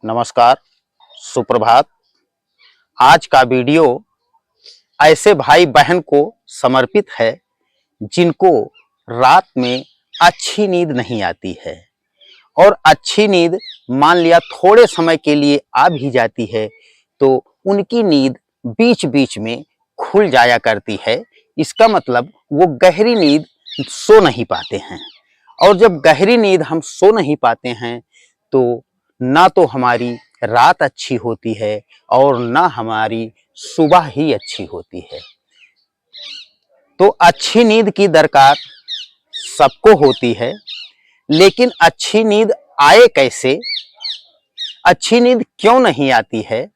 नमस्कार, सुप्रभात। आज का वीडियो ऐसे भाई बहन को समर्पित है जिनको रात में अच्छी नींद नहीं आती है और अच्छी नींद मान लिया थोड़े समय के लिए आ भी जाती है तो उनकी नींद बीच बीच में खुल जाया करती है। इसका मतलब वो गहरी नींद सो नहीं पाते हैं और जब गहरी नींद हम सो नहीं पाते हैं तो ना तो हमारी रात अच्छी होती है और ना हमारी सुबह ही अच्छी होती है। तो अच्छी नींद की दरकार सबको होती है, लेकिन अच्छी नींद आए कैसे, अच्छी नींद क्यों नहीं आती है,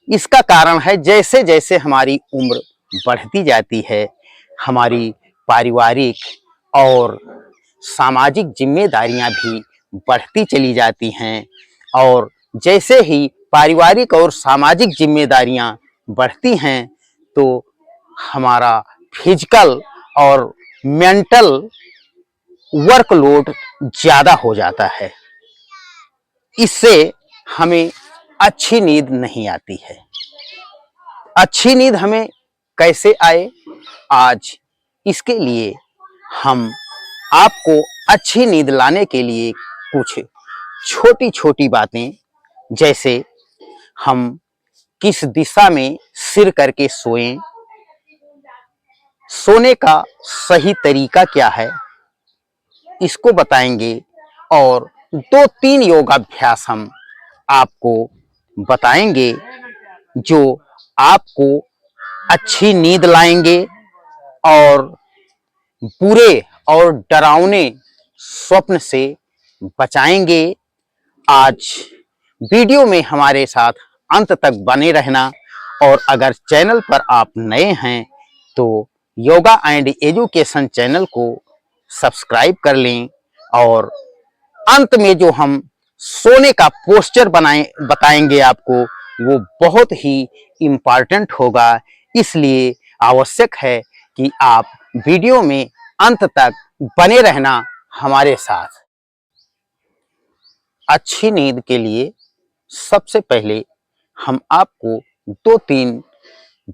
इसका कारण है जैसे जैसे हमारी उम्र बढ़ती जाती है, हमारी पारिवारिक और सामाजिक जिम्मेदारियां भी बढ़ती चली जाती हैं और जैसे ही पारिवारिक और सामाजिक जिम्मेदारियां बढ़ती हैं तो हमारा फिजिकल और मेंटल वर्कलोड ज़्यादा हो जाता है। इससे हमें अच्छी नींद नहीं आती है। अच्छी नींद हमें कैसे आए, आज इसके लिए हम आपको अच्छी नींद लाने के लिए कुछ छोटी छोटी बातें, जैसे हम किस दिशा में सिर करके सोएं, सोने का सही तरीका क्या है, इसको बताएंगे और 2-3 योगाभ्यास हम आपको बताएंगे जो आपको अच्छी नींद लाएंगे और बुरे और डरावने स्वप्न से बचाएंगे। आज वीडियो में हमारे साथ अंत तक बने रहना और अगर चैनल पर आप नए हैं तो योगा एंड एजुकेशन चैनल को सब्सक्राइब कर लें और अंत में जो हम सोने का पोस्चर बताएंगे आपको, वो बहुत ही इम्पॉर्टेंट होगा। इसलिए आवश्यक है कि आप वीडियो में अंत तक बने रहना हमारे साथ। अच्छी नींद के लिए सबसे पहले हम आपको 2-3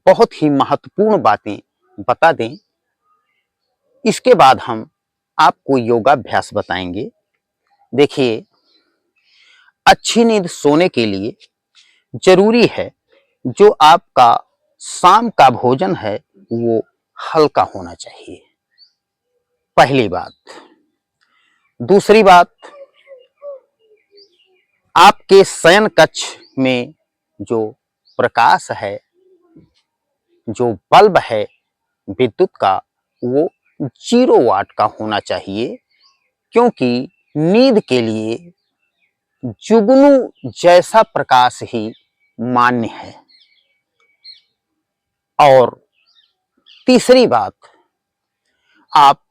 बहुत ही महत्वपूर्ण बातें बता दें। इसके बाद हम आपको योगाभ्यास बताएंगे। देखिए, अच्छी नींद सोने के लिए जरूरी है जो आपका शाम का भोजन है वो हल्का होना चाहिए, पहली बात। दूसरी बात, आपके शयन कक्ष में जो प्रकाश है, जो बल्ब है विद्युत का, वो 0 वाट का होना चाहिए, क्योंकि नींद के लिए जुगनू जैसा प्रकाश ही मान्य है। और तीसरी बात, आप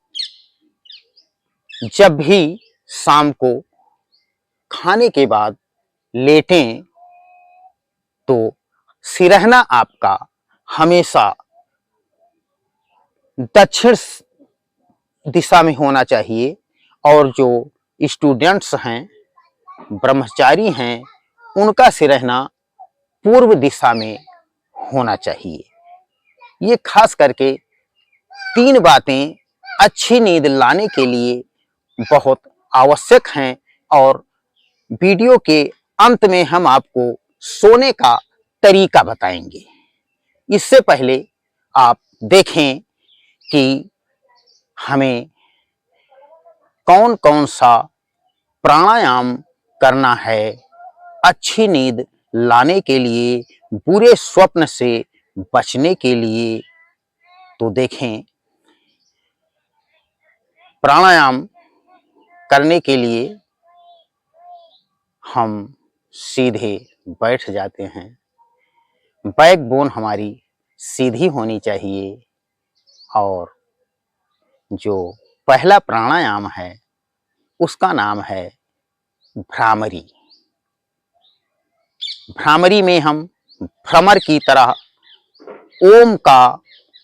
जब भी शाम को खाने के बाद लेटें तो सिरहना आपका हमेशा दक्षिण दिशा में होना चाहिए और जो स्टूडेंट्स हैं, ब्रह्मचारी हैं, उनका सिरहना पूर्व दिशा में होना चाहिए। ये खास करके 3 बातें अच्छी नींद लाने के लिए बहुत आवश्यक हैं और वीडियो के अंत में हम आपको सोने का तरीका बताएंगे। इससे पहले आप देखें कि हमें कौन कौन सा प्राणायाम करना है अच्छी नींद लाने के लिए, बुरे स्वप्न से बचने के लिए। तो देखें, प्राणायाम करने के लिए हम सीधे बैठ जाते हैं। बैकबोन हमारी सीधी होनी चाहिए और जो पहला प्राणायाम है उसका नाम है भ्रामरी। भ्रामरी में हम भ्रमर की तरह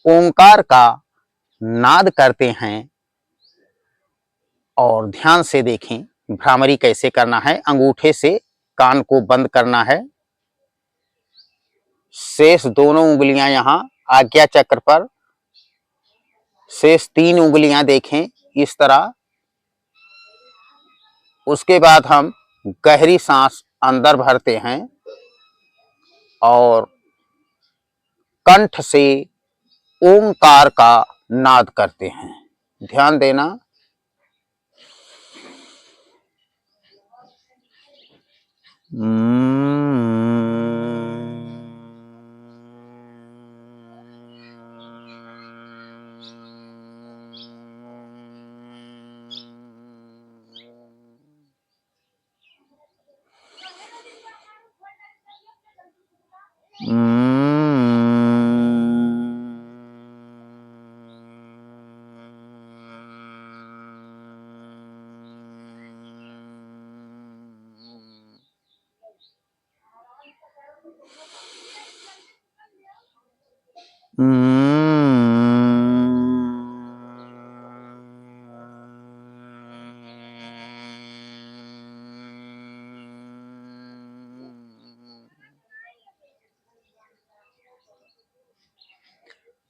ओंकार का नाद करते हैं और ध्यान से देखें भ्रामरी कैसे करना है। अंगूठे से कान को बंद करना है। शेष दोनों उंगलियां यहाँ आज्ञा चक्र पर, शेष 3 उंगलियां देखें इस तरह। उसके बाद हम गहरी सांस अंदर भरते हैं और कंठ से ओंकार का नाद करते हैं। ध्यान देना।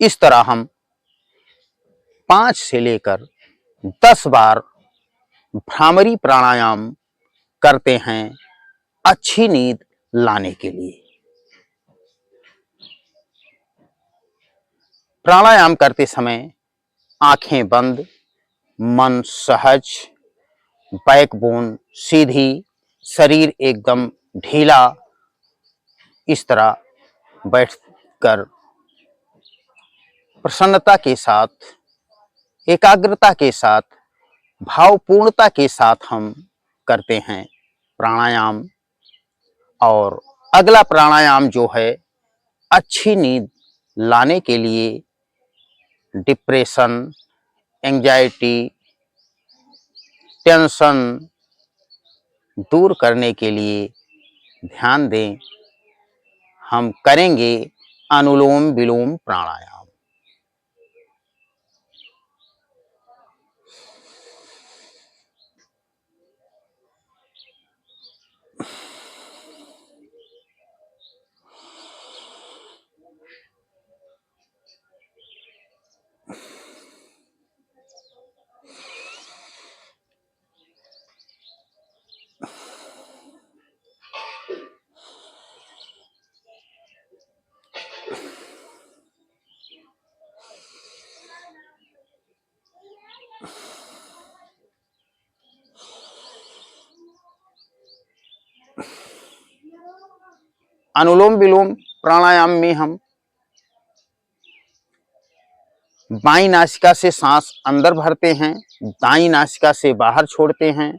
इस तरह हम 5 से लेकर 10 बार भ्रामरी प्राणायाम करते हैं अच्छी नींद लाने के लिए। प्राणायाम करते समय आंखें बंद, मन सहज, बैकबोन सीधी, शरीर एकदम ढीला, इस तरह बैठकर प्रसन्नता के साथ, एकाग्रता के साथ, भावपूर्णता के साथ हम करते हैं प्राणायाम। और अगला प्राणायाम जो है अच्छी नींद लाने के लिए, डिप्रेशन, एंजाइटी, टेंशन दूर करने के लिए, ध्यान दें, हम करेंगे अनुलोम विलोम प्राणायाम। अनुलोम विलोम प्राणायाम में हम बाईं नासिका से सांस अंदर भरते हैं, दाईं नासिका से बाहर छोड़ते हैं,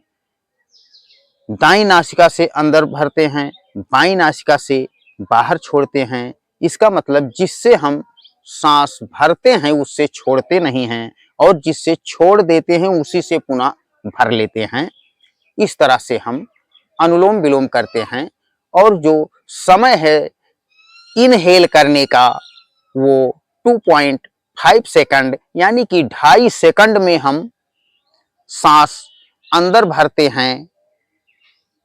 दाईं नासिका से अंदर भरते हैं, बाईं नासिका से बाहर छोड़ते हैं। इसका मतलब जिससे हम सांस भरते हैं उससे छोड़ते नहीं हैं, और जिससे छोड़ देते हैं उसी से पुनः भर लेते हैं। इस तरह से हम अनुलोम विलोम करते हैं। और जो समय है इनहेल करने का वो 2.5 सेकंड, यानी कि 2.5 सेकंड में हम सांस अंदर भरते हैं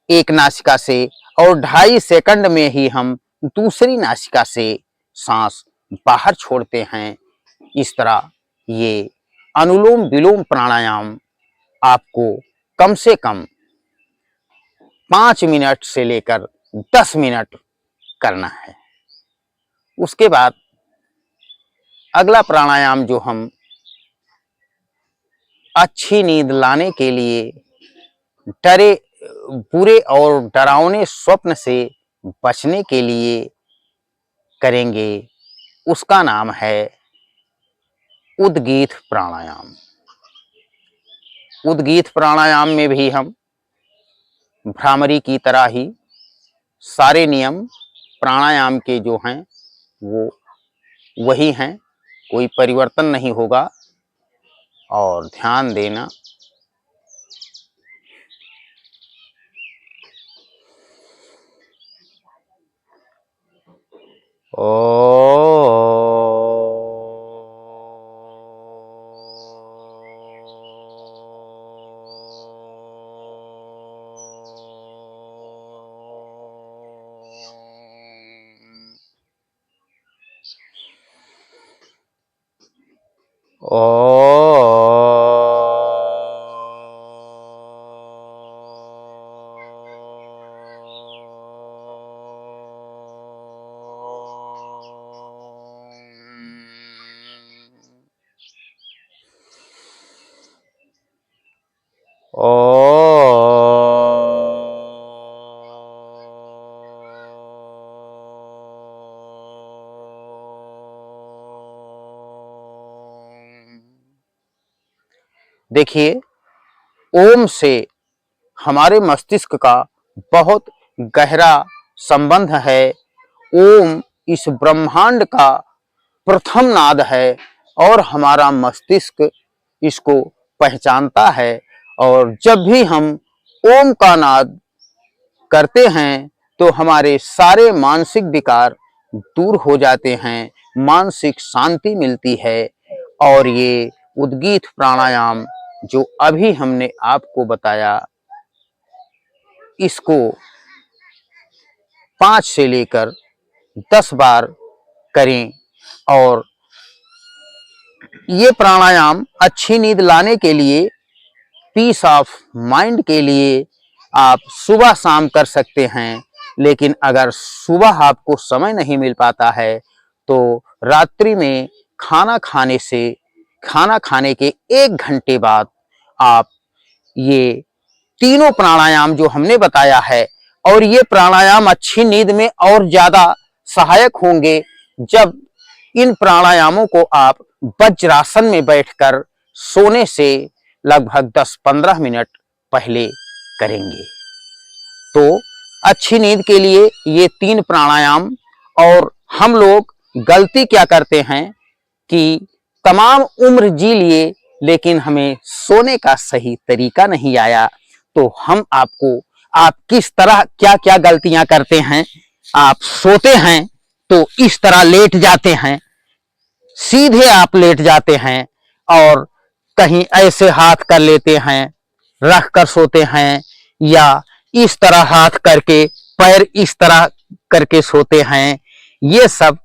एक नासिका से, और 2.5 सेकंड में ही हम दूसरी नासिका से सांस बाहर छोड़ते हैं। इस तरह ये अनुलोम विलोम प्राणायाम आपको कम से कम 5 मिनट से लेकर 10 मिनट करना है। उसके बाद अगला प्राणायाम जो हम अच्छी नींद लाने के लिए, डरे बुरे और डरावने स्वप्न से बचने के लिए करेंगे, उसका नाम है उद्गीत प्राणायाम। उद्गीत प्राणायाम में भी हम भ्रामरी की तरह ही सारे नियम प्राणायाम के जो हैं वो वही हैं, कोई परिवर्तन नहीं होगा। और ध्यान देना, ओ ओ देखिए, ओम से हमारे मस्तिष्क का बहुत गहरा संबंध है। ओम इस ब्रह्मांड का प्रथम नाद है और हमारा मस्तिष्क इसको पहचानता है। और जब भी हम ओम का नाद करते हैं तो हमारे सारे मानसिक विकार दूर हो जाते हैं, मानसिक शांति मिलती है। और ये उद्गीत प्राणायाम जो अभी हमने आपको बताया, इसको 5 से लेकर 10 बार करें। और ये प्राणायाम अच्छी नींद लाने के लिए, पीस ऑफ माइंड के लिए आप सुबह शाम कर सकते हैं। लेकिन अगर सुबह आपको समय नहीं मिल पाता है तो रात्रि में खाना खाने के 1 घंटे बाद आप ये तीनों प्राणायाम जो हमने बताया है, और ये प्राणायाम अच्छी नींद में और ज्यादा सहायक होंगे जब इन प्राणायामों को आप वज्रासन में बैठकर सोने से लगभग 10-15 मिनट पहले करेंगे। तो अच्छी नींद के लिए ये 3 प्राणायाम। और हम लोग गलती क्या करते हैं कि तमाम उम्र जी लिए लेकिन हमें सोने का सही तरीका नहीं आया। तो हम आप किस तरह क्या क्या गलतियां करते हैं। आप सोते हैं तो इस तरह लेट जाते हैं, सीधे आप लेट जाते हैं और कहीं ऐसे हाथ कर लेते हैं, रख कर सोते हैं, या इस तरह हाथ करके पैर इस तरह करके सोते हैं। ये सब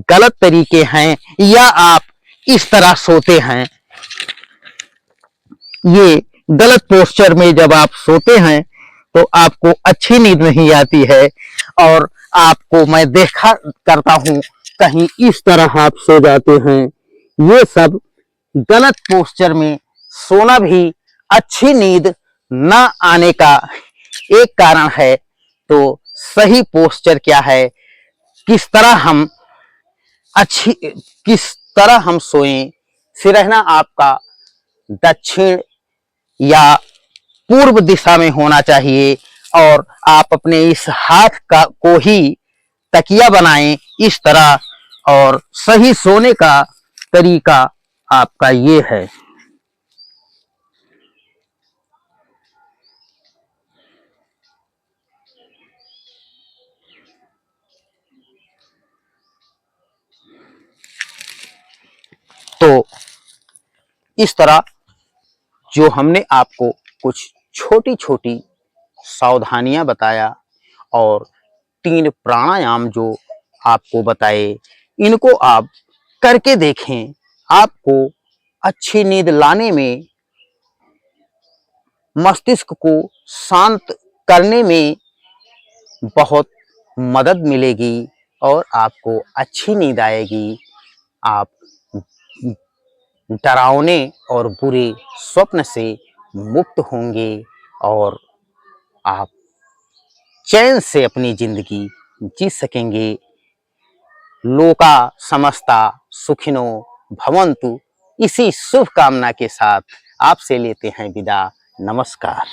गलत तरीके हैं। या आप इस तरह सोते हैं, ये गलत पोस्चर में जब आप सोते हैं तो आपको अच्छी नींद नहीं आती है। और आपको मैं देखा करता हूं कहीं इस तरह आप सो जाते हैं। ये सब गलत पोस्चर में सोना भी अच्छी नींद ना आने का एक कारण है। तो सही पोस्चर क्या है, किस तरह हम सोएं। सिरहना आपका दक्षिण या पूर्व दिशा में होना चाहिए और आप अपने इस हाथ को ही तकिया बनाएं इस तरह। और सही सोने का तरीका आपका ये है। तो इस तरह जो हमने आपको कुछ छोटी छोटी सावधानियां बताया और 3 प्राणायाम जो आपको बताए, इनको आप करके देखें। आपको अच्छी नींद लाने में, मस्तिष्क को शांत करने में बहुत मदद मिलेगी और आपको अच्छी नींद आएगी। आप डरावने और बुरे स्वप्न से मुक्त होंगे और आप चैन से अपनी जिंदगी जी सकेंगे। लोका समस्ता सुखिनो भवन्तु। इसी शुभ कामना के साथ आपसे लेते हैं विदा। नमस्कार।